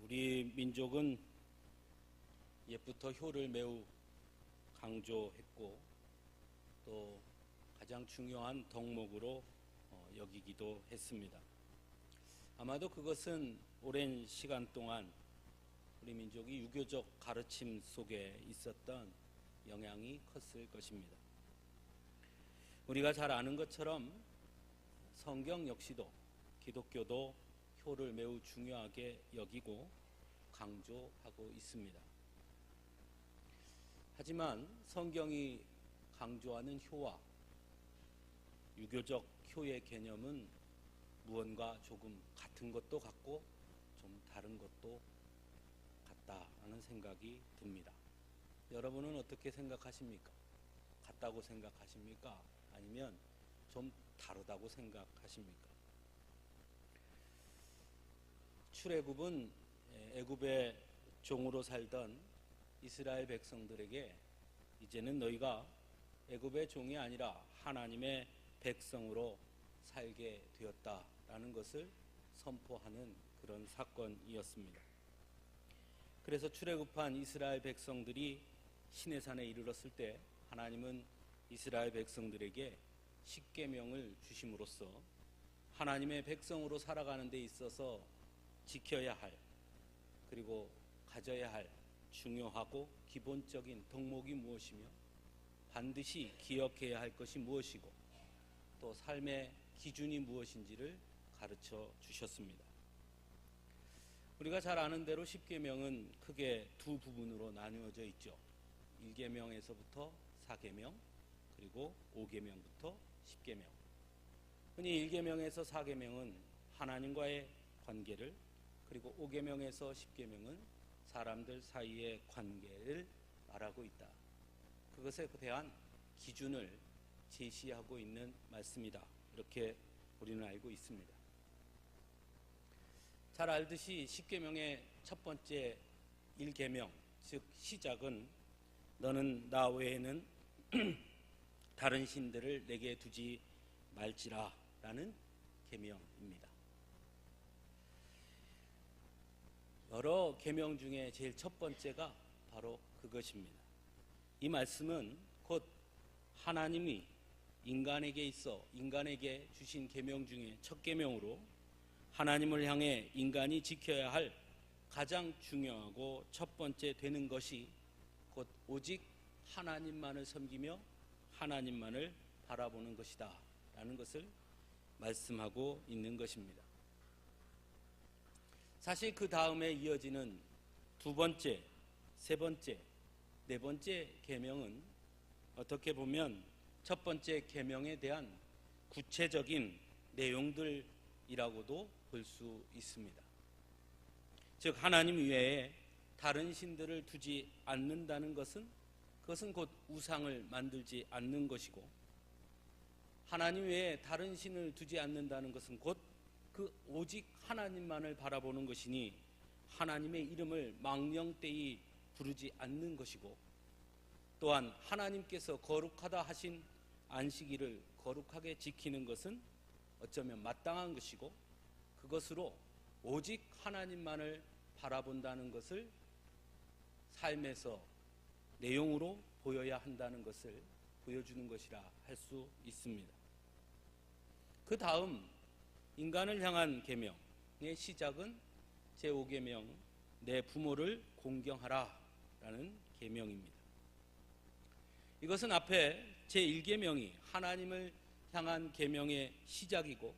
우리 민족은 옛부터 효를 매우 강조했고 또 가장 중요한 덕목으로 여기기도 했습니다. 아마도 그것은 오랜 시간 동안 우리 민족이 유교적 가르침 속에 있었던 영향이 컸을 것입니다. 우리가 잘 아는 것처럼 성경 역시도 기독교도 효를 매우 중요하게 여기고 강조하고 있습니다. 하지만 성경이 강조하는 효와 유교적 효의 개념은 무언가 조금 같은 것도 같고 좀 다른 것도 같다라는 생각이 듭니다. 여러분은 어떻게 생각하십니까? 같다고 생각하십니까? 아니면 좀 다르다고 생각하십니까? 출애굽은 애굽의 종으로 살던 이스라엘 백성들에게 이제는 너희가 애굽의 종이 아니라 하나님의 백성으로 살게 되었다라는 것을 선포하는 그런 사건이었습니다. 그래서 출애굽한 이스라엘 백성들이 시내산에 이르렀을 때 하나님은 이스라엘 백성들에게 십계명을 주심으로써 하나님의 백성으로 살아가는 데 있어서 지켜야 할 그리고 가져야 할 중요하고 기본적인 덕목이 무엇이며 반드시 기억해야 할 것이 무엇이고 또 삶의 기준이 무엇인지를 가르쳐 주셨습니다. 우리가 잘 아는 대로 십계명은 크게 두 부분으로 나누어져 있죠. 1계명에서부터 4계명 그리고 5계명부터 10계명. 흔히 1계명에서 4계명은 하나님과의 관계를 그리고 5계명에서 10계명은 사람들 사이의 관계를 말하고 있다. 그것에 대한 기준을 제시하고 있는 말씀이다. 이렇게 우리는 알고 있습니다. 잘 알듯이 10계명의 첫 번째 1계명, 즉 시작은 너는 나 외에는 다른 신들을 내게 두지 말지라 라는 계명입니다. 여러 계명 중에 제일 첫 번째가 바로 그것입니다. 이 말씀은 곧 하나님이 인간에게 주신 계명 중에 첫 계명으로 하나님을 향해 인간이 지켜야 할 가장 중요하고 첫 번째 되는 것이 곧 오직 하나님만을 섬기며 하나님만을 바라보는 것이다 라는 것을 말씀하고 있는 것입니다. 사실 그 다음에 이어지는 두 번째, 세 번째, 네 번째 계명은 어떻게 보면 첫 번째 계명에 대한 구체적인 내용들이라고도 볼 수 있습니다. 즉 하나님 외에 다른 신들을 두지 않는다는 그것은 곧 우상을 만들지 않는 것이고 하나님 외에 다른 신을 두지 않는다는 것은 곧 그 오직 하나님만을 바라보는 것이니 하나님의 이름을 망령되이 부르지 않는 것이고 또한 하나님께서 거룩하다 하신 안식일을 거룩하게 지키는 것은 어쩌면 마땅한 것이고 그것으로 오직 하나님만을 바라본다는 것을 삶에서 내용으로 보여야 한다는 것을 보여주는 것이라 할 수 있습니다. 그 다음 인간을 향한 계명의 시작은 제5계명 내 부모를 공경하라 라는 계명입니다. 이것은 앞에 제1계명이 하나님을 향한 계명의 시작이고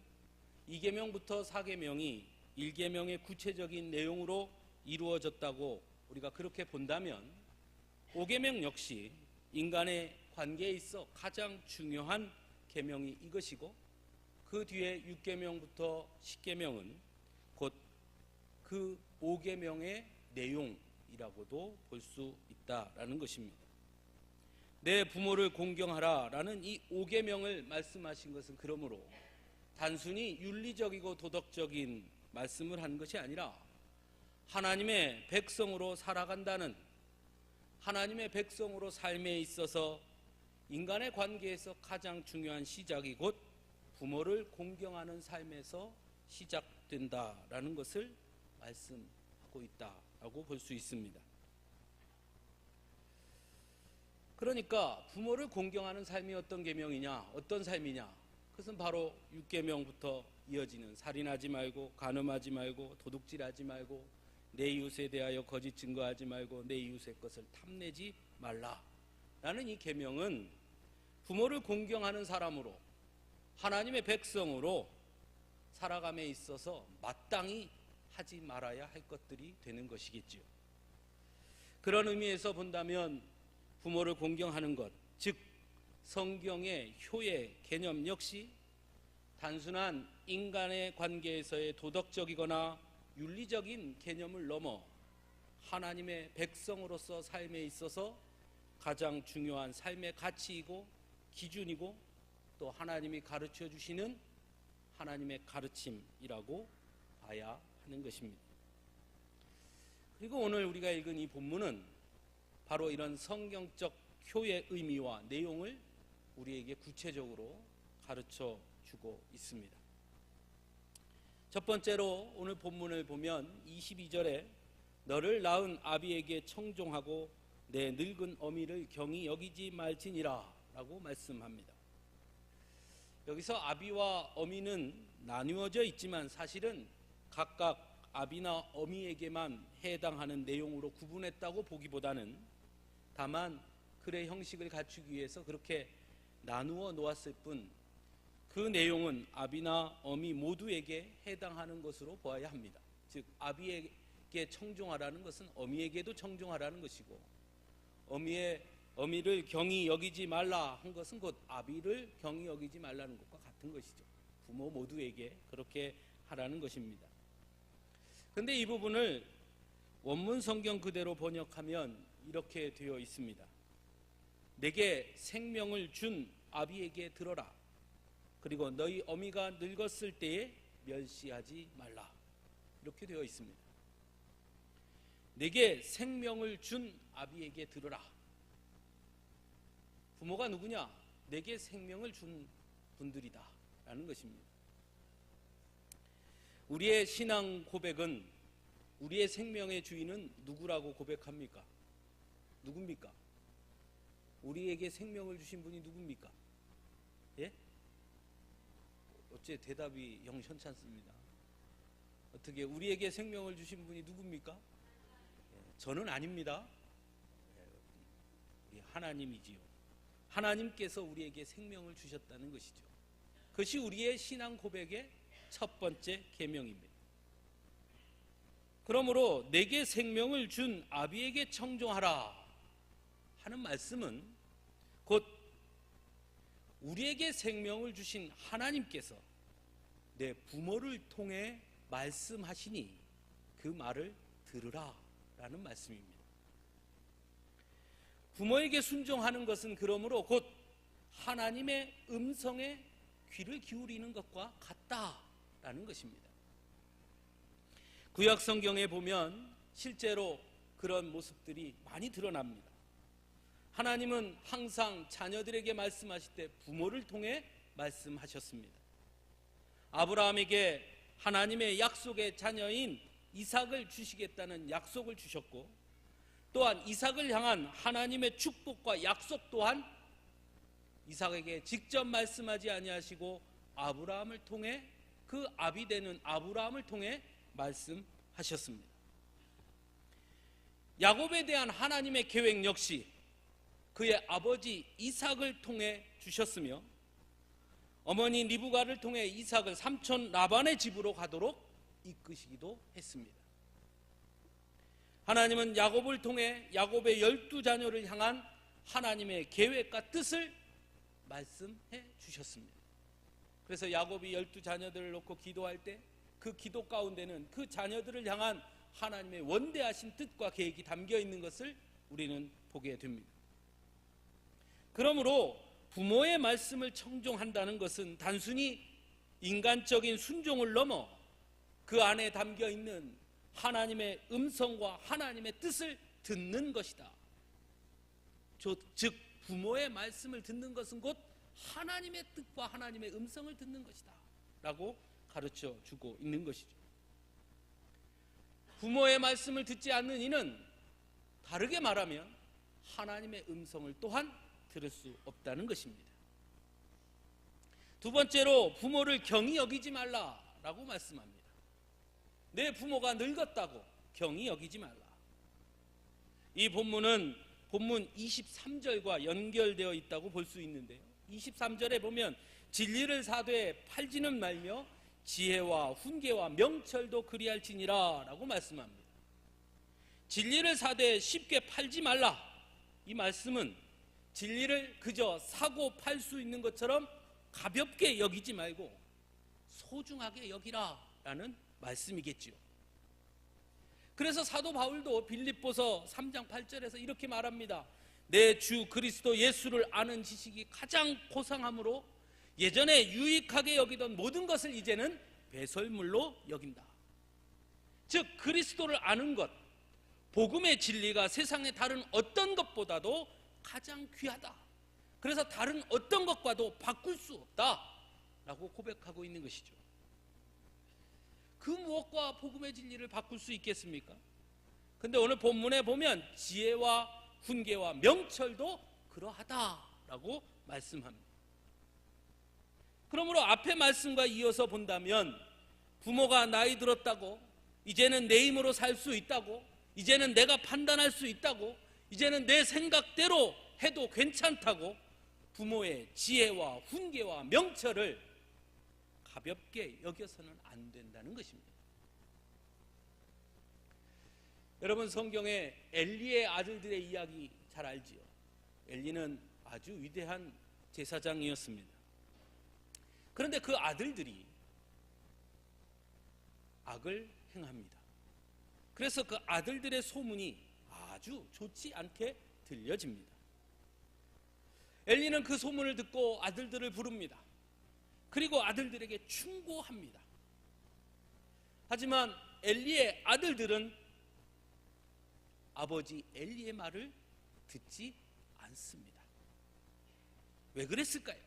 2계명부터 4계명이 1계명의 구체적인 내용으로 이루어졌다고 우리가 그렇게 본다면 5계명 역시 인간의 관계에 있어 가장 중요한 계명이 이것이고 그 뒤에 6계명부터 10계명은 곧 그 5계명의 내용이라고도 볼 수 있다라는 것입니다. 내 부모를 공경하라라는 이 5계명을 말씀하신 것은 그러므로 단순히 윤리적이고 도덕적인 말씀을 한 것이 아니라 하나님의 백성으로 살아간다는 하나님의 백성으로 삶에 있어서 인간의 관계에서 가장 중요한 시작이 곧 부모를 공경하는 삶에서 시작된다라는 것을 말씀하고 받고 있다라고 볼 수 있습니다. 그러니까 부모를 공경하는 삶이 어떤 계명이냐, 어떤 삶이냐? 그것은 바로 6계명부터 이어지는 살인하지 말고, 간음하지 말고, 도둑질하지 말고, 내 이웃에 대하여 거짓 증거하지 말고, 내 이웃의 것을 탐내지 말라라는 이 계명은 부모를 공경하는 사람으로, 하나님의 백성으로 살아감에 있어서 마땅히 하지 말아야 할 것들이 되는 것이겠지요. 그런 의미에서 본다면 부모를 공경하는 것, 즉 성경의 효의 개념 역시 단순한 인간의 관계에서의 도덕적이거나 윤리적인 개념을 넘어 하나님의 백성으로서 삶에 있어서 가장 중요한 삶의 가치이고 기준이고 또 하나님이 가르쳐 주시는 하나님의 가르침이라고 봐야 하는 것입니다. 그리고 오늘 우리가 읽은 이 본문은 바로 이런 성경적 효의 의미와 내용을 우리에게 구체적으로 가르쳐 주고 있습니다. 첫 번째로 오늘 본문을 보면 22절에 너를 낳은 아비에게 청종하고 내 늙은 어미를 경히 여기지 말지니라 라고 말씀합니다. 여기서 아비와 어미는 나누어져 있지만 사실은 각각 아비나 어미에게만 해당하는 내용으로 구분했다고 보기보다는 다만 글의 형식을 갖추기 위해서 그렇게 나누어 놓았을 뿐 그 내용은 아비나 어미 모두에게 해당하는 것으로 보아야 합니다. 즉 아비에게 청종하라는 것은 어미에게도 청종하라는 것이고 어미를 경히 여기지 말라 한 것은 곧 아비를 경히 여기지 말라는 것과 같은 것이죠. 부모 모두에게 그렇게 하라는 것입니다. 그런데 이 부분을 원문 성경 그대로 번역하면 이렇게 되어 있습니다. 내게 생명을 준 아비에게 들어라. 그리고 너희 어미가 늙었을 때에 멸시하지 말라. 이렇게 되어 있습니다. 내게 생명을 준 아비에게 들으라. 부모가 누구냐? 내게 생명을 준 분들이다 라는 것입니다. 우리의 신앙 고백은 우리의 생명의 주인은 누구라고 고백합니까? 누굽니까? 우리에게 생명을 주신 분이 누굽니까? 예? 어째 대답이 영 현찮습니다. 어떻게 우리에게 생명을 주신 분이 누굽니까? 저는 아닙니다. 우리 하나님이지요. 하나님께서 우리에게 생명을 주셨다는 것이죠. 그것이 우리의 신앙 고백의 첫 번째 계명입니다. 그러므로 내게 생명을 준 아비에게 청종하라 하는 말씀은 곧 우리에게 생명을 주신 하나님께서 내 부모를 통해 말씀하시니 그 말을 들으라 라는 말씀입니다. 부모에게 순종하는 것은 그러므로 곧 하나님의 음성에 귀를 기울이는 것과 같다라는 것입니다. 구약 성경에 보면 실제로 그런 모습들이 많이 드러납니다. 하나님은 항상 자녀들에게 말씀하실 때 부모를 통해 말씀하셨습니다. 아브라함에게 하나님의 약속의 자녀인 이삭을 주시겠다는 약속을 주셨고 또한 이삭을 향한 하나님의 축복과 약속 또한 이삭에게 직접 말씀하지 아니하시고 아브라함을 통해 그 아비 되는 아브라함을 통해 말씀하셨습니다. 야곱에 대한 하나님의 계획 역시 그의 아버지 이삭을 통해 주셨으며 어머니 리브가를 통해 이삭을 삼촌 라반의 집으로 가도록 이끄시기도 했습니다. 하나님은 야곱을 통해 야곱의 12자녀를 향한 하나님의 계획과 뜻을 말씀해 주셨습니다. 그래서 야곱이 12자녀들을 놓고 기도할 때 그 기도 가운데는 그 자녀들을 향한 하나님의 원대하신 뜻과 계획이 담겨 있는 것을 우리는 보게 됩니다. 그러므로 부모의 말씀을 청종한다는 것은 단순히 인간적인 순종을 넘어 그 안에 담겨 있는 하나님의 음성과 하나님의 뜻을 듣는 것이다. 즉 부모의 말씀을 듣는 것은 곧 하나님의 뜻과 하나님의 음성을 듣는 것이다 라고 가르쳐 주고 있는 것이죠. 부모의 말씀을 듣지 않는 이는 다르게 말하면 하나님의 음성을 또한 들을 수 없다는 것입니다. 두 번째로 부모를 경히 여기지 말라라고 말씀합니다. 내 부모가 늙었다고 경히 여기지 말라. 이 본문은 본문 23절과 연결되어 있다고 볼 수 있는데요. 23절에 보면 진리를 사되 팔지는 말며 지혜와 훈계와 명철도 그리할지니라 라고 말씀합니다. 진리를 사되 쉽게 팔지 말라. 이 말씀은 진리를 그저 사고 팔 수 있는 것처럼 가볍게 여기지 말고 소중하게 여기라 라는 말씀이겠지요. 그래서 사도 바울도 빌립보서 3장 8절에서 이렇게 말합니다. 내 주 그리스도 예수를 아는 지식이 가장 고상함으로 예전에 유익하게 여기던 모든 것을 이제는 배설물로 여긴다. 즉 그리스도를 아는 것, 복음의 진리가 세상의 다른 어떤 것보다도 가장 귀하다. 그래서 다른 어떤 것과도 바꿀 수 없다 라고 고백하고 있는 것이죠. 그 무엇과 복음의 진리를 바꿀 수 있겠습니까? 근데 오늘 본문에 보면 지혜와 훈계와 명철도 그러하다라고 말씀합니다. 그러므로 앞의 말씀과 이어서 본다면 부모가 나이 들었다고, 이제는 내 힘으로 살 수 있다고, 이제는 내가 판단할 수 있다고, 이제는 내 생각대로 해도 괜찮다고 부모의 지혜와 훈계와 명철을 가볍게 여겨서는 안 된다는 것입니다. 여러분, 성경에 엘리의 아들들의 이야기 잘 알지요? 엘리는 아주 위대한 제사장이었습니다. 그런데 그 아들들이 악을 행합니다. 그래서 그 아들들의 소문이 아주 좋지 않게 들려집니다. 엘리는 그 소문을 듣고 아들들을 부릅니다. 그리고 아들들에게 충고합니다. 하지만 엘리의 아들들은 아버지 엘리의 말을 듣지 않습니다. 왜 그랬을까요?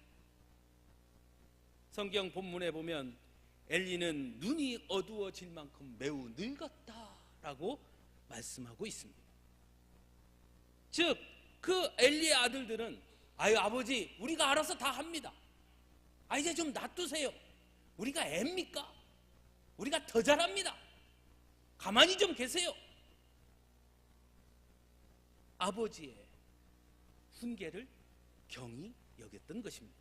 성경 본문에 보면 엘리는 눈이 어두워질 만큼 매우 늙었다라고 말씀하고 있습니다. 즉, 그 엘리의 아들들은 아유 아버지 우리가 알아서 다 합니다. 이제 좀 놔두세요. 우리가 애입니까? 우리가 더 잘합니다. 가만히 좀 계세요. 아버지의 훈계를 경히 여겼던 것입니다.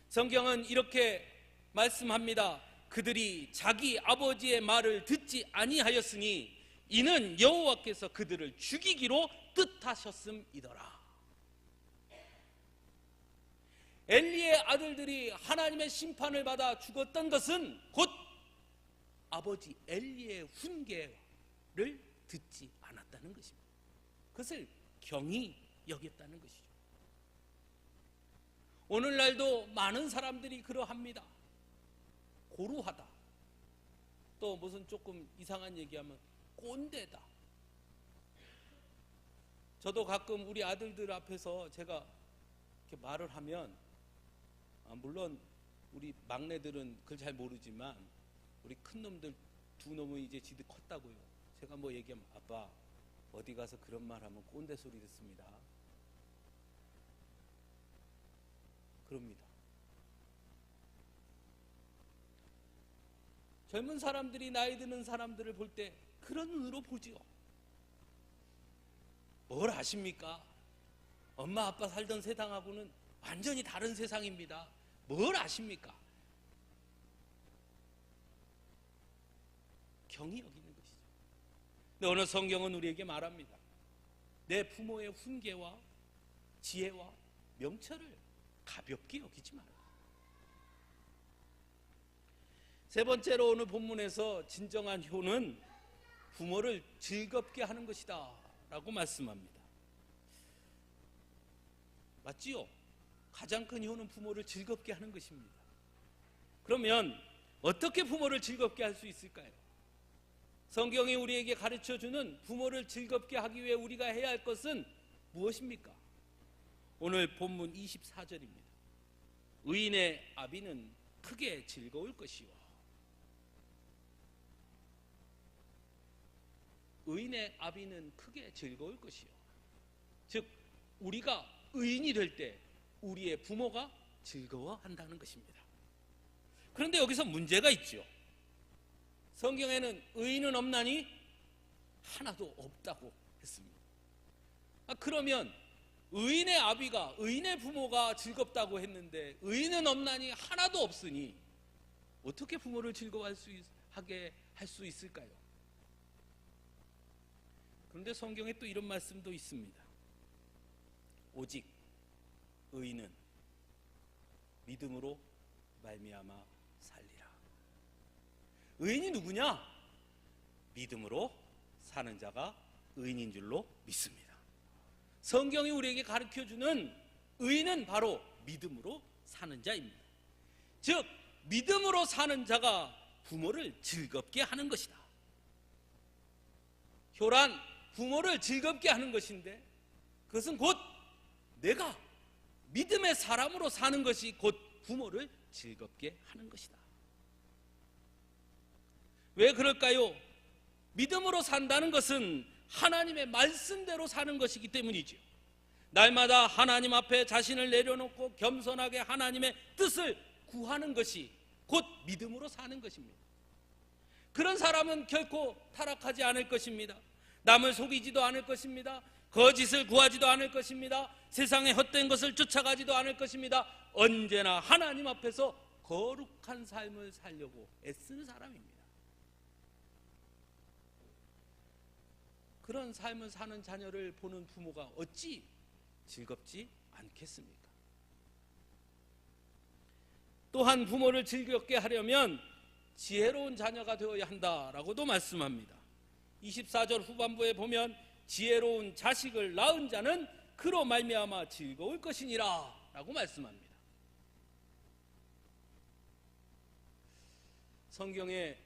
성경은 이렇게 말씀합니다. 그들이 자기 아버지의 말을 듣지 아니하였으니 이는 여호와께서 그들을 죽이기로 뜻하셨음이더라. 엘리의 아들들이 하나님의 심판을 받아 죽었던 것은 곧 아버지 엘리의 훈계를 듣지 않았다는 것입니다. 그것을 경히 여겼다는 것이죠. 오늘날도 많은 사람들이 그러합니다. 고루하다. 또 무슨 조금 이상한 얘기하면 꼰대다. 저도 가끔 우리 아들들 앞에서 제가 이렇게 말을 하면 물론 우리 막내들은 그걸 잘 모르지만 우리 큰 놈들 두 놈은 이제 지들 컸다고요. 제가 뭐 얘기하면 아빠 어디 가서 그런 말 하면 꼰대 소리 듣습니다. 그럽니다. 젊은 사람들이 나이 드는 사람들을 볼 때 그런 눈으로 보지요. 뭘 아십니까? 엄마 아빠 살던 세상하고는 완전히 다른 세상입니다. 뭘 아십니까? 경히 여기는 것이죠. 근데 오늘 성경은 우리에게 말합니다. 내 부모의 훈계와 지혜와 명철을 가볍게 여기지 마라. 세 번째로 오늘 본문에서 진정한 효는 부모를 즐겁게 하는 것이다 라고 말씀합니다. 맞지요? 가장 큰 효는 부모를 즐겁게 하는 것입니다. 그러면 어떻게 부모를 즐겁게 할 수 있을까요? 성경이 우리에게 가르쳐주는 부모를 즐겁게 하기 위해 우리가 해야 할 것은 무엇입니까? 오늘 본문 24절입니다. 의인의 아비는 크게 즐거울 것이요 의인의 아비는 크게 즐거울 것이요. 즉 우리가 의인이 될 때 우리의 부모가 즐거워한다는 것입니다. 그런데 여기서 문제가 있죠. 성경에는 의인은 없나니 하나도 없다고 했습니다. 그러면 의인의 아비가, 의인의 부모가 즐겁다고 했는데 의인은 없나니 하나도 없으니 어떻게 부모를 즐거워하게 할 수 있을까요? 그런데 성경에 또 이런 말씀도 있습니다. 오직 의인은 믿음으로 말미암아 살리라. 의인이 누구냐? 믿음으로 사는 자가 의인인 줄로 믿습니다. 성경이 우리에게 가르쳐주는 의인은 바로 믿음으로 사는 자입니다. 즉 믿음으로 사는 자가 부모를 즐겁게 하는 것이다. 효란, 부모를 즐겁게 하는 것인데 그것은 곧 내가 믿음의 사람으로 사는 것이 곧 부모를 즐겁게 하는 것이다. 왜 그럴까요? 믿음으로 산다는 것은 하나님의 말씀대로 사는 것이기 때문이죠. 날마다 하나님 앞에 자신을 내려놓고 겸손하게 하나님의 뜻을 구하는 것이 곧 믿음으로 사는 것입니다. 그런 사람은 결코 타락하지 않을 것입니다. 남을 속이지도 않을 것입니다. 거짓을 구하지도 않을 것입니다. 세상의 헛된 것을 쫓아가지도 않을 것입니다. 언제나 하나님 앞에서 거룩한 삶을 살려고 애쓰는 사람입니다. 그런 삶을 사는 자녀를 보는 부모가 어찌 즐겁지 않겠습니까? 또한 부모를 즐겁게 하려면 지혜로운 자녀가 되어야 한다라고도 말씀합니다. 24절 후반부에 보면 지혜로운 자식을 낳은 자는 그로 말미암아 즐거울 것이니라 라고 말씀합니다. 성경에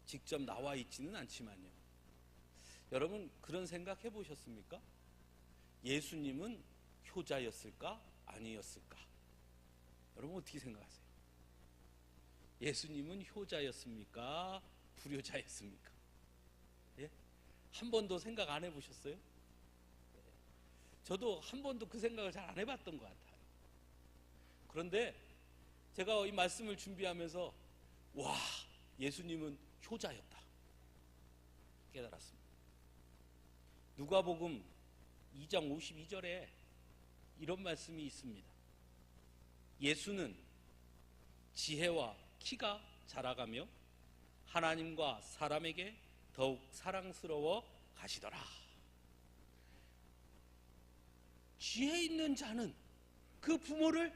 직접 나와 있지는 않지만요, 여러분 그런 생각 해보셨습니까? 예수님은 효자였을까? 아니었을까? 여러분 어떻게 생각하세요? 예수님은 효자였습니까? 불효자였습니까? 예? 한 번도 생각 안 해보셨어요? 저도 한 번도 그 생각을 잘 안 해봤던 것 같아요. 그런데 제가 이 말씀을 준비하면서 와, 예수님은 효자였다 깨달았습니다. 누가복음 2장 52절에 이런 말씀이 있습니다. 예수는 지혜와 키가 자라가며 하나님과 사람에게 더욱 사랑스러워 가시더라. 지혜 있는 자는 그 부모를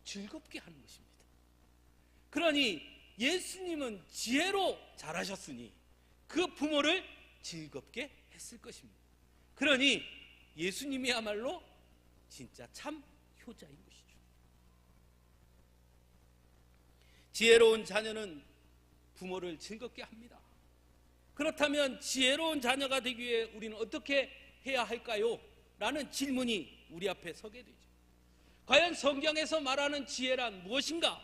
즐겁게 하는 것입니다. 그러니 예수님은 지혜로 자라셨으니 그 부모를 즐겁게 했을 것입니다. 그러니 예수님이야말로 진짜 참 효자인 것이죠. 지혜로운 자녀는 부모를 즐겁게 합니다. 그렇다면 지혜로운 자녀가 되기 위해 우리는 어떻게 해야 할까요? 라는 질문이 우리 앞에 서게 되죠. 과연 성경에서 말하는 지혜란 무엇인가?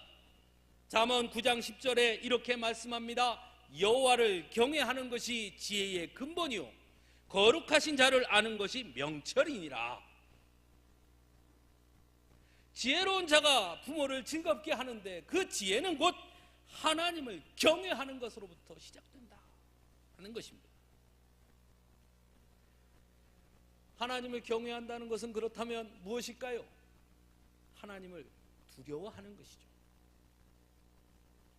잠언 9장 10절에 이렇게 말씀합니다. 여호와를 경외하는 것이 지혜의 근본이요 거룩하신 자를 아는 것이 명철이니라. 지혜로운 자가 부모를 즐겁게 하는데 그 지혜는 곧 하나님을 경외하는 것으로부터 시작된다 하는 것입니다. 하나님을 경외한다는 것은 그렇다면 무엇일까요? 하나님을 두려워하는 것이죠.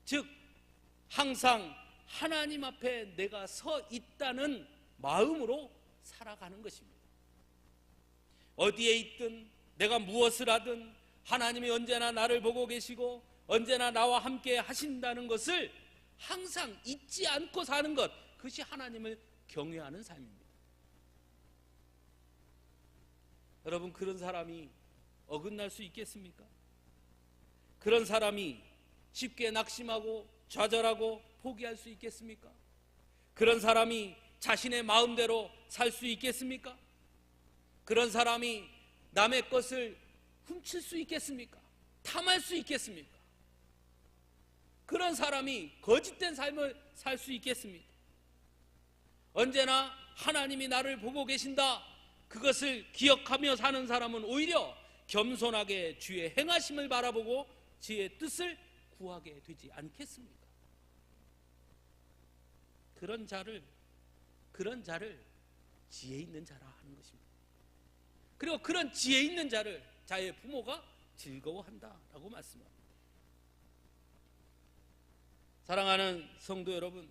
즉 항상 하나님 앞에 내가 서 있다는 마음으로 살아가는 것입니다. 어디에 있든 내가 무엇을 하든 하나님이 언제나 나를 보고 계시고 언제나 나와 함께 하신다는 것을 항상 잊지 않고 사는 것, 그것이 하나님을 경외하는 삶입니다. 여러분, 그런 사람이 어긋날 수 있겠습니까? 그런 사람이 쉽게 낙심하고 좌절하고 포기할 수 있겠습니까? 그런 사람이 자신의 마음대로 살 수 있겠습니까? 그런 사람이 남의 것을 훔칠 수 있겠습니까? 탐할 수 있겠습니까? 그런 사람이 거짓된 삶을 살 수 있겠습니까? 언제나 하나님이 나를 보고 계신다, 그것을 기억하며 사는 사람은 오히려 겸손하게 주의 행하심을 바라보고 주의 뜻을 구하게 되지 않겠습니까? 그런 자를 지혜 있는 자라 하는 것입니다. 그리고 그런 지혜 있는 자를 자의 부모가 즐거워한다라고 말씀합니다. 사랑하는 성도 여러분,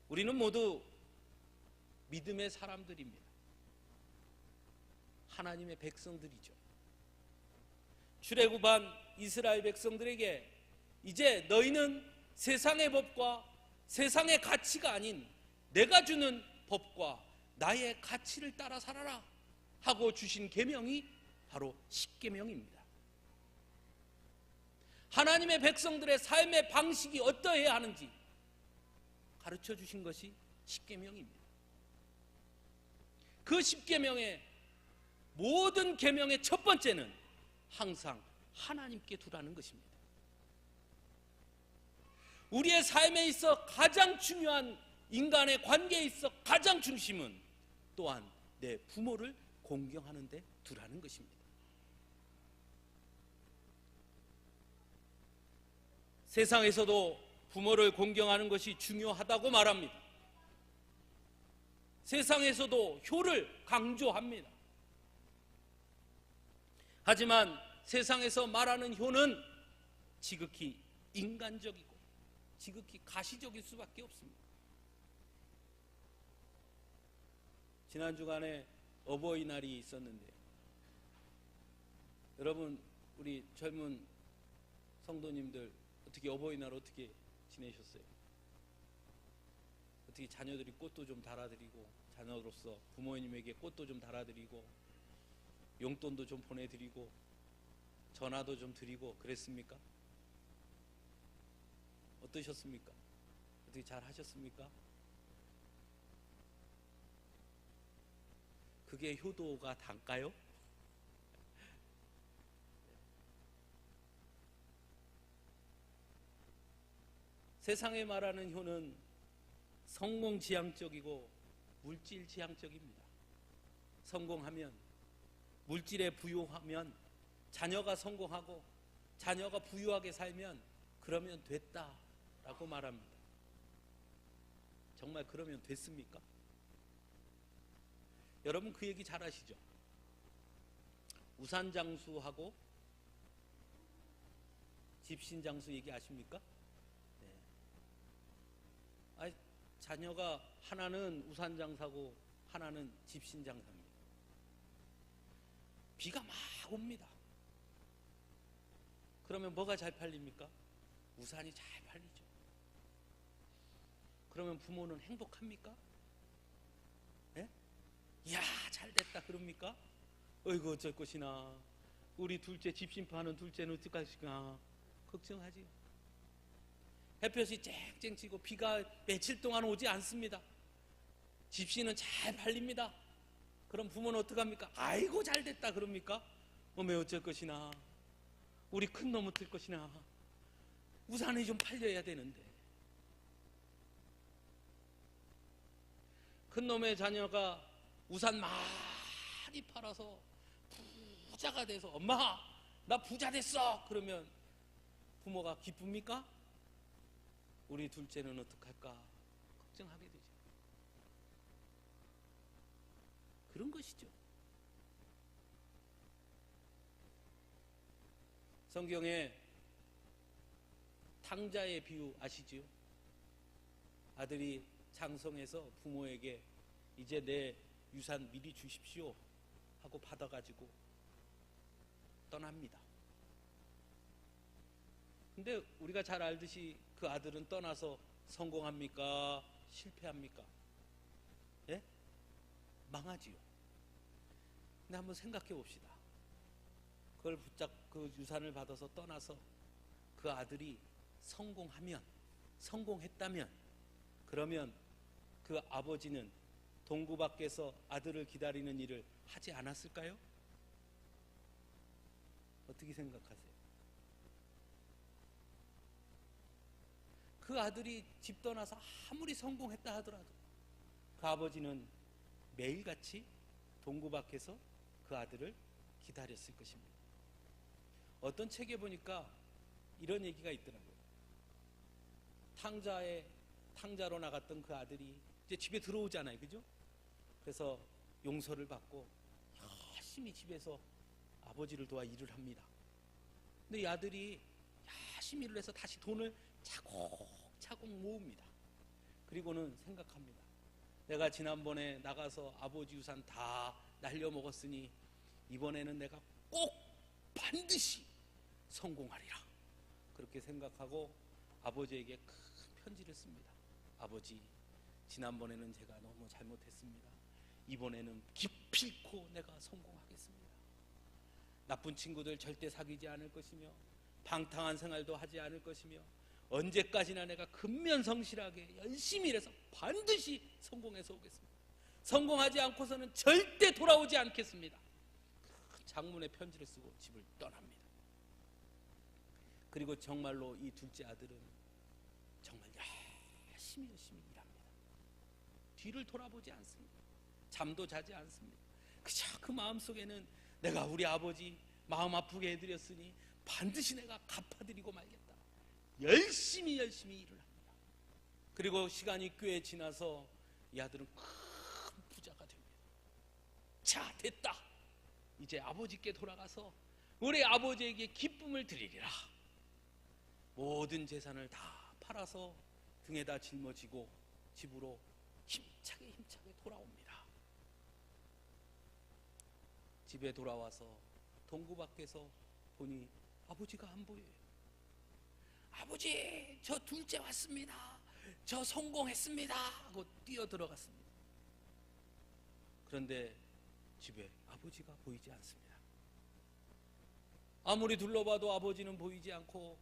우리는 모두 믿음의 사람들입니다. 하나님의 백성들이죠. 출애굽한 이스라엘 백성들에게 이제 너희는 세상의 법과 세상의 가치가 아닌 내가 주는 법과 나의 가치를 따라 살아라 하고 주신 계명이 바로 십계명입니다. 하나님의 백성들의 삶의 방식이 어떠해야 하는지 가르쳐 주신 것이 십계명입니다. 그 십계명의 모든 계명의 첫 번째는 항상 하나님께 두라는 것입니다. 우리의 삶에 있어 가장 중요한 인간의 관계에 있어 가장 중심은 또한 내 부모를 공경하는 데 두라는 것입니다. 세상에서도 부모를 공경하는 것이 중요하다고 말합니다. 세상에서도 효를 강조합니다. 하지만 세상에서 말하는 효는 지극히 인간적이고 지극히 가시적일 수밖에 없습니다. 지난 주간에 어버이날이 있었는데요. 여러분, 우리 젊은 성도님들 어떻게 어버이날 어떻게 지내셨어요? 어떻게 자녀들이 꽃도 좀 달아드리고, 자녀로서 부모님에게 꽃도 좀 달아드리고, 용돈도 좀 보내드리고, 전화도 좀 드리고 그랬습니까? 어떠셨습니까? 어떻게 잘 하셨습니까? 그게 효도가 단가요? 세상에 말하는 효는 성공지향적이고 물질지향적입니다. 성공하면, 물질에 부유하면, 자녀가 성공하고 자녀가 부유하게 살면 그러면 됐다라고 말합니다. 정말 그러면 됐습니까? 여러분 그 얘기 잘 아시죠? 우산장수하고 집신장수 얘기 아십니까? 네. 자녀가 하나는 우산장사고 하나는 집신장사입니다. 비가 막 옵니다. 그러면 뭐가 잘 팔립니까? 우산이 잘 팔리죠. 그러면 부모는 행복합니까? 예? 이야, 잘 됐다 그럽니까? 어이구 어쩔 것이나, 우리 둘째 집신파는 둘째는 어떡하시나 걱정하지요. 햇볕이 쨍쨍 치고 비가 며칠 동안 오지 않습니다. 집신은 잘 팔립니다. 그럼 부모는 어떡합니까? 아이고 잘 됐다 그럽니까? 어메 어쩔 것이나, 우리 큰 놈 어떨 것이나, 우산이 좀 팔려야 되는데. 큰 놈의 자녀가 우산 많이 팔아서 부자가 돼서 엄마 나 부자 됐어 그러면 부모가 기쁩니까? 우리 둘째는 어떡할까 걱정하게 되죠. 그런 것이죠. 성경에 탕자의 비유 아시지요? 아들이 장성해서 부모에게 이제 내 유산 미리 주십시오 하고 받아가지고 떠납니다. 근데 우리가 잘 알듯이 그 아들은 떠나서 성공합니까? 실패합니까? 예? 망하지요. 근데 한번 생각해 봅시다. 그걸 그 유산을 받아서 떠나서 그 아들이 성공했다면 그러면 그 아버지는 동구 밖에서 아들을 기다리는 일을 하지 않았을까요? 어떻게 생각하세요? 그 아들이 집 떠나서 아무리 성공했다 하더라도 그 아버지는 매일같이 동구 밖에서 그 아들을 기다렸을 것입니다. 어떤 책에 보니까 이런 얘기가 있더라고요. 탕자로 나갔던 그 아들이 이제 집에 들어오잖아요, 그죠? 그래서 용서를 받고 열심히 집에서 아버지를 도와 일을 합니다. 근데 이 아들이 열심히 일을 해서 다시 돈을 차곡차곡 모읍니다. 그리고는 생각합니다. 내가 지난번에 나가서 아버지 유산 다 날려먹었으니 이번에는 내가 꼭 반드시 성공하리라. 그렇게 생각하고 아버지에게 큰 편지를 씁니다. 아버지, 지난번에는 제가 너무 잘못했습니다. 이번에는 기필코 내가 성공하겠습니다. 나쁜 친구들 절대 사귀지 않을 것이며 방탕한 생활도 하지 않을 것이며 언제까지나 내가 근면성실하게 열심히 일해서 반드시 성공해서 오겠습니다. 성공하지 않고서는 절대 돌아오지 않겠습니다. 장문의 편지를 쓰고 집을 떠납니다. 그리고 정말로 이 둘째 아들은 정말 열심히 일합니다. 뒤를 돌아보지 않습니다. 잠도 자지 않습니다. 그저 그 마음속에는 내가 우리 아버지 마음 아프게 해드렸으니 반드시 내가 갚아드리고 말겠다. 열심히 일을 합니다. 그리고 시간이 꽤 지나서 이 아들은 큰 부자가 됩니다. 자, 됐다. 이제 아버지께 돌아가서 우리 아버지에게 기쁨을 드리리라. 모든 재산을 다 팔아서 등에다 짊어지고 집으로 힘차게 돌아옵니다. 집에 돌아와서 동구 밖에서 보니 아버지가 안 보여요. 아버지, 저 둘째 왔습니다. 저 성공했습니다. 하고 뛰어 들어갔습니다. 그런데 집에 아버지가 보이지 않습니다. 아무리 둘러봐도 아버지는 보이지 않고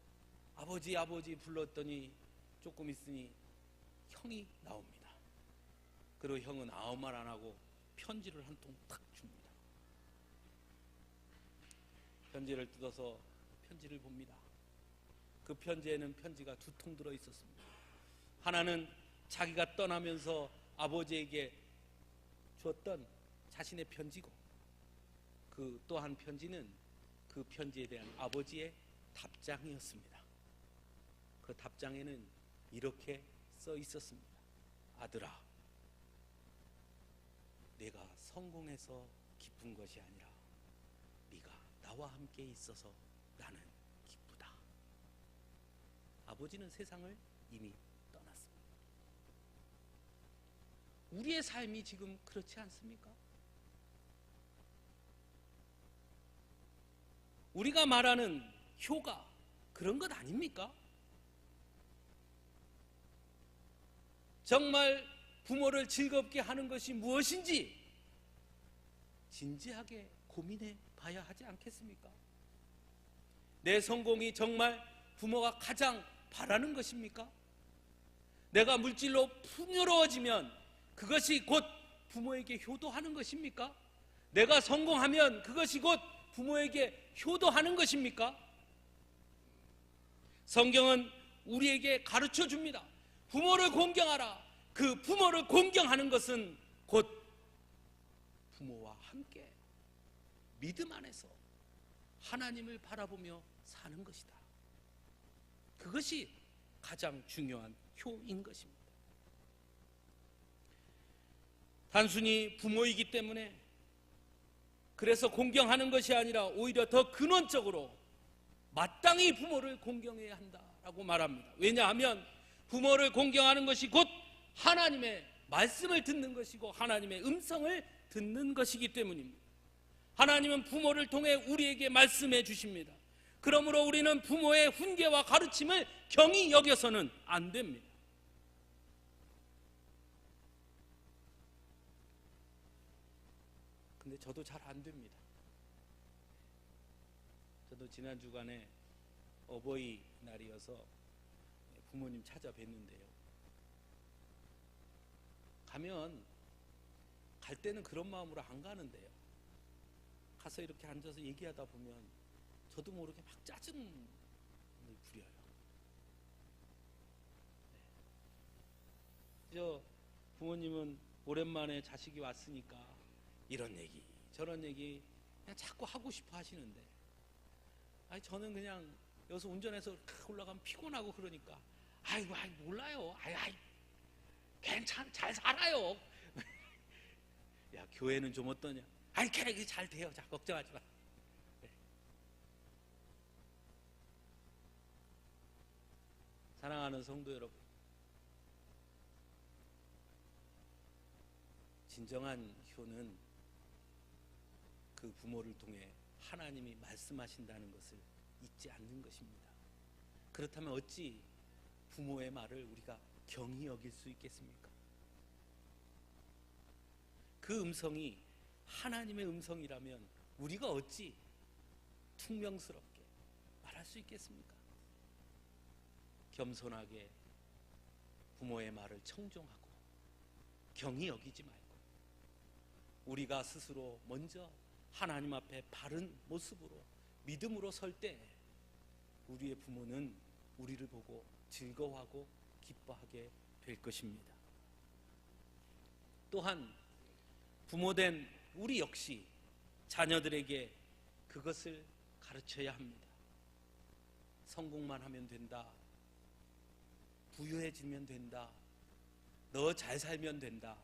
아버지 불렀더니 조금 있으니 형이 나옵니다. 그리고 형은 아무 말 안 하고 편지를 한 통 탁 줍니다. 편지를 뜯어서 편지를 봅니다. 그 편지에는 편지가 두 통 들어 있었습니다. 하나는 자기가 떠나면서 아버지에게 줬던 자신의 편지고, 그 또 한 편지는 그 편지에 대한 아버지의 답장이었습니다. 그 답장에는 이렇게 써 있었습니다. 아들아, 내가 성공해서 기쁜 것이 아니라 네가 나와 함께 있어서 나는 기쁘다. 아버지는 세상을 이미 떠났습니다. 우리의 삶이 지금 그렇지 않습니까? 우리가 말하는 효가 그런 것 아닙니까? 정말 부모를 즐겁게 하는 것이 무엇인지 진지하게 고민해 봐야 하지 않겠습니까? 내 성공이 정말 부모가 가장 바라는 것입니까? 내가 물질로 풍요로워지면 그것이 곧 부모에게 효도하는 것입니까? 내가 성공하면 그것이 곧 부모에게 효도하는 것입니까? 성경은 우리에게 가르쳐 줍니다. 부모를 공경하라. 그 부모를 공경하는 것은 곧 부모와 함께 믿음 안에서 하나님을 바라보며 사는 것이다. 그것이 가장 중요한 효인 것입니다. 단순히 부모이기 때문에 그래서 공경하는 것이 아니라 오히려 더 근원적으로 마땅히 부모를 공경해야 한다라고 말합니다. 왜냐하면 부모를 공경하는 것이 곧 하나님의 말씀을 듣는 것이고 하나님의 음성을 듣는 것이기 때문입니다. 하나님은 부모를 통해 우리에게 말씀해 주십니다. 그러므로 우리는 부모의 훈계와 가르침을 경히 여겨서는 안 됩니다. 근데 저도 잘 안 됩니다. 저도 지난 주간에 어버이날이어서 부모님 찾아뵀는데요. 갈 때는 그런 마음으로 안 가는데요. 가서 이렇게 앉아서 얘기하다 보면 저도 모르게 막 짜증을 부려요. 저 부모님은 오랜만에 자식이 왔으니까 이런 얘기 저런 얘기 그냥 자꾸 하고 싶어 하시는데, 아니 저는 그냥 여기서 운전해서 올라가면 피곤하고 그러니까 아이고 몰라요. 괜찮 잘 살아요. 야, 교회는 좀 어떠냐? 아이 걔네 잘 돼요. 자, 걱정하지 마. 네. 사랑하는 성도 여러분, 진정한 효는 그 부모를 통해 하나님이 말씀하신다는 것을 잊지 않는 것입니다. 그렇다면 어찌 부모의 말을 우리가 경히 여길 수 있겠습니까? 그 음성이 하나님의 음성이라면 우리가 어찌 퉁명스럽게 말할 수 있겠습니까? 겸손하게 부모의 말을 청종하고 경히 여기지 말고 우리가 스스로 먼저 하나님 앞에 바른 모습으로 믿음으로 설 때 우리의 부모는 우리를 보고 즐거워하고 기뻐하게 될 것입니다. 또한 부모된 우리 역시 자녀들에게 그것을 가르쳐야 합니다. 성공만 하면 된다. 부유해지면 된다. 너 잘 살면 된다.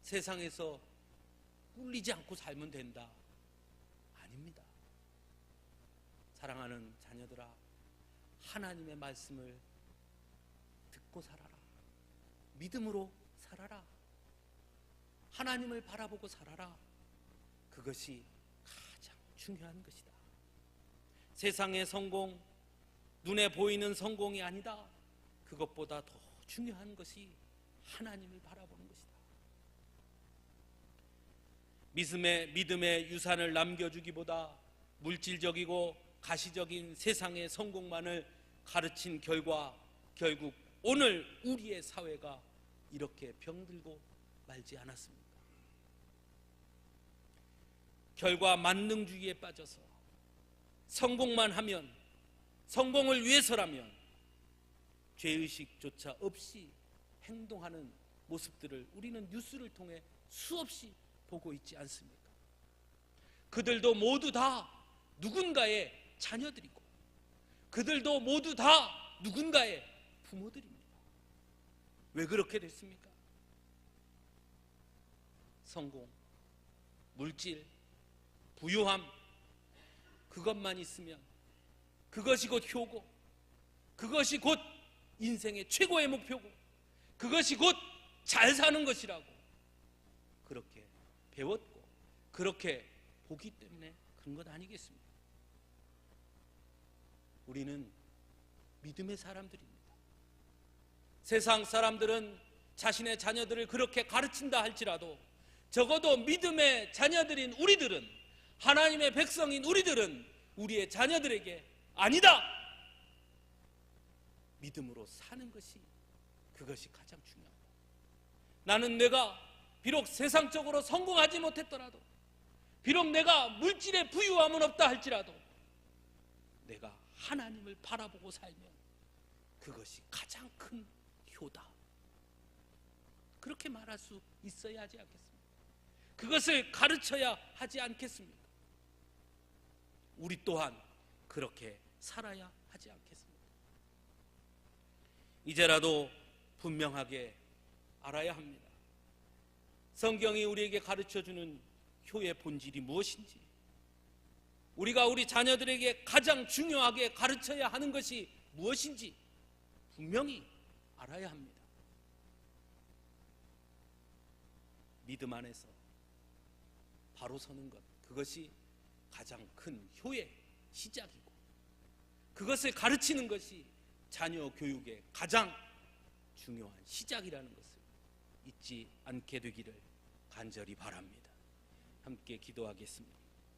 세상에서 꿀리지 않고 살면 된다. 아닙니다. 사랑하는 자녀들아, 하나님의 말씀을 듣고 살아라. 믿음으로 살아라. 하나님을 바라보고 살아라. 그것이 가장 중요한 것이다. 세상의 성공, 눈에 보이는 성공이 아니다. 그것보다 더 중요한 것이 하나님을 바라보는 것이다. 믿음의 유산을 남겨주기보다 물질적이고 가시적인 세상의 성공만을 가르친 결과 결국 오늘 우리의 사회가 이렇게 병들고 말지 않았습니까? 결과 만능주의에 빠져서 성공만 하면, 성공을 위해서라면 죄의식조차 없이 행동하는 모습들을 우리는 뉴스를 통해 수없이 보고 있지 않습니까? 그들도 모두 다 누군가의 자녀들이고 그들도 모두 다 누군가의 부모들입니다. 왜 그렇게 됐습니까? 성공, 물질, 부유함, 그것만 있으면 그것이 곧 효고, 그것이 곧 인생의 최고의 목표고, 그것이 곧 잘 사는 것이라고 그렇게 배웠고 그렇게 보기 때문에 그런 것 아니겠습니까? 우리는 믿음의 사람들입니다. 세상 사람들은 자신의 자녀들을 그렇게 가르친다 할지라도 적어도 믿음의 자녀들인 우리들은, 하나님의 백성인 우리들은 우리의 자녀들에게 아니다! 믿음으로 사는 것이, 그것이 가장 중요합니다. 나는 내가 비록 세상적으로 성공하지 못했더라도, 비록 내가 물질의 부유함은 없다 할지라도 내가 하나님을 바라보고 살면 그것이 가장 큰 효다. 그렇게 말할 수 있어야 하지 않겠습니까? 그것을 가르쳐야 하지 않겠습니까? 우리 또한 그렇게 살아야 하지 않겠습니까? 이제라도 분명하게 알아야 합니다. 성경이 우리에게 가르쳐주는 효의 본질이 무엇인지, 우리가 우리 자녀들에게 가장 중요하게 가르쳐야 하는 것이 무엇인지 분명히 알아야 합니다. 믿음 안에서 바로 서는 것, 그것이 가장 큰 효의 시작이고 그것을 가르치는 것이 자녀 교육의 가장 중요한 시작이라는 것을 잊지 않게 되기를 간절히 바랍니다. 함께 기도하겠습니다.